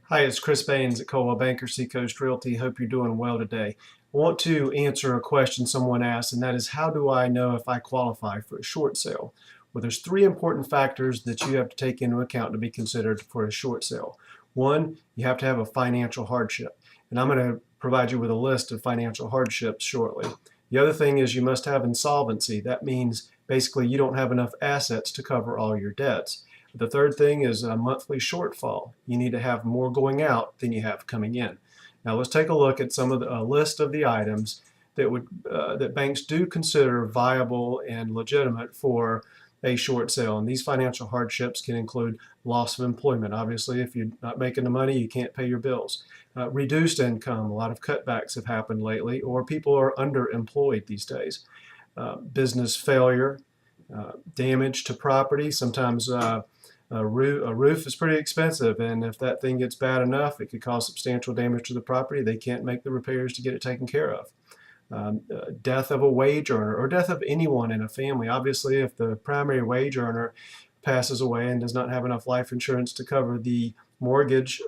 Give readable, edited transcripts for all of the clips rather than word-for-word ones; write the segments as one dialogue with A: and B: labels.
A: Hi, it's Chris Baynes at Coldwell Banker Seacoast Realty. Hope you're doing well today. I want to answer a question someone asked, and that is, how do I know if I qualify for a short sale? Well, there's three important factors that you have to take into account to be considered for a short sale. One, you have to have a financial hardship, and I'm going to provide you with a list of financial hardships shortly. The other thing is you must have insolvency. That means basically you don't have enough assets to cover all your debts. The third thing is a monthly shortfall. You need to have more going out than you have coming in. Now let's take a look at some of a list of the items that banks do consider viable and legitimate for a short sale. And these financial hardships can include loss of employment. Obviously, if you're not making the money, you can't pay your bills. Reduced income. A lot of cutbacks have happened lately, or people are underemployed these days. Business failure, damage to property. Sometimes a roof is pretty expensive, and if that thing gets bad enough, it could cause substantial damage to the property. They can't make the repairs to get it taken care of. Death of a wage earner or death of anyone in a family. Obviously, if the primary wage earner passes away and does not have enough life insurance to cover the mortgage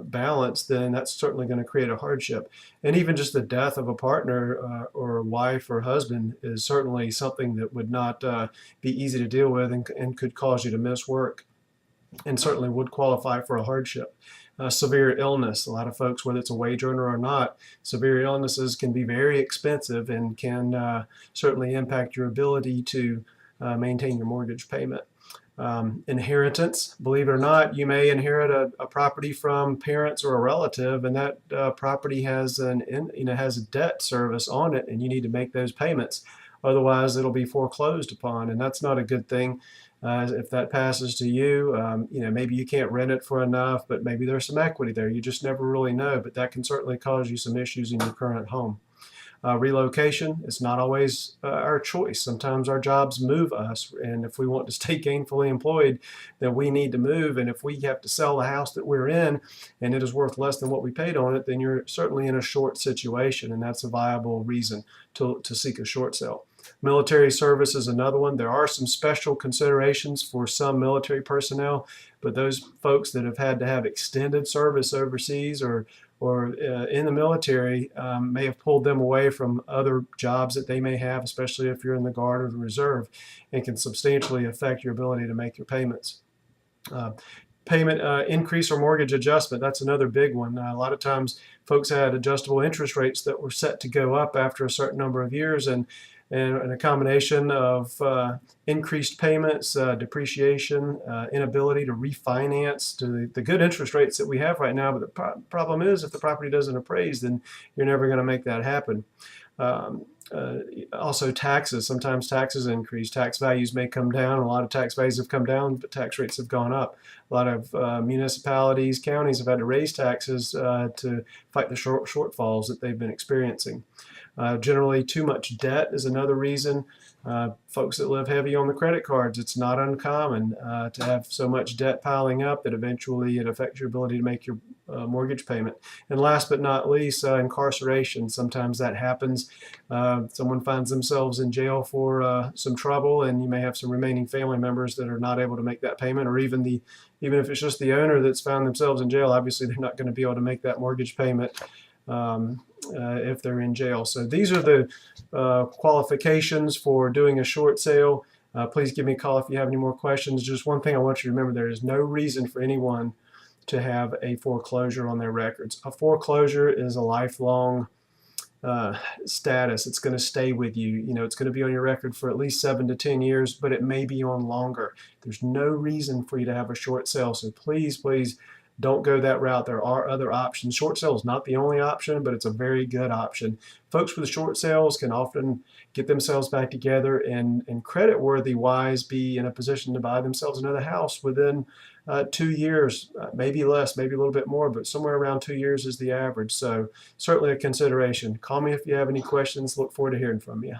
A: balance, then that's certainly going to create a hardship. And even just the death of a partner or a wife or husband is certainly something that would not be easy to deal with and could cause you to miss work, and certainly would qualify for a hardship. Severe illness. A lot of folks, whether it's a wage earner or not, severe illnesses can be very expensive and can certainly impact your ability to maintain your mortgage payment. Inheritance. Believe it or not, you may inherit a property from parents or a relative, and that property has has a debt service on it, and you need to make those payments. Otherwise, it'll be foreclosed upon, and that's not a good thing. If that passes to you, maybe you can't rent it for enough, but maybe there's some equity there. You just never really know, but that can certainly cause you some issues in your current home. Relocation is not always our choice. Sometimes our jobs move us, and if we want to stay gainfully employed, then we need to move. And if we have to sell the house that we're in and it is worth less than what we paid on it, then you're certainly in a short situation, and that's a viable reason to seek a short sale. Military service is another one. There are some special considerations for some military personnel, but those folks that have had to have extended service overseas or in the military may have pulled them away from other jobs that they may have, especially if you're in the Guard or the Reserve, and can substantially affect your ability to make your payments. Payment increase or mortgage adjustment, that's another big one. A lot of times folks had adjustable interest rates that were set to go up after a certain number of years, and a combination of increased payments, depreciation, inability to refinance to the good interest rates that we have right now. But the problem is, if the property doesn't appraise, then you're never going to make that happen. Also taxes. Sometimes taxes increase. Tax values may come down. A lot of tax values have come down, but tax rates have gone up. A lot of municipalities, counties have had to raise taxes to fight the shortfalls that they've been experiencing. Generally, too much debt is another reason. Folks that live heavy on the credit cards, it's not uncommon to have so much debt piling up that eventually it affects your ability to make your mortgage payment. And last but not least, incarceration. Sometimes that happens. Someone finds themselves in jail for some trouble, and you may have some remaining family members that are not able to make that payment, or even if it's just the owner that's found themselves in jail, obviously they're not going to be able to make that mortgage payment if they're in jail. So these are the qualifications for doing a short sale. Please give me a call if you have any more questions. Just one thing I want you to remember: there is no reason for anyone to have a foreclosure on their records. A foreclosure is a lifelong status. It's going to stay with you. It's going to be on your record for at least 7 to 10 years, but it may be on longer. There's no reason for you to have a short sale. So please don't go that route. There are other options. Short sale is not the only option, but it's a very good option. Folks with short sales can often get themselves back together and credit-worthy wise be in a position to buy themselves another house within 2 years, maybe less, maybe a little bit more, but somewhere around 2 years is the average. So certainly a consideration. Call me if you have any questions. Look forward to hearing from you.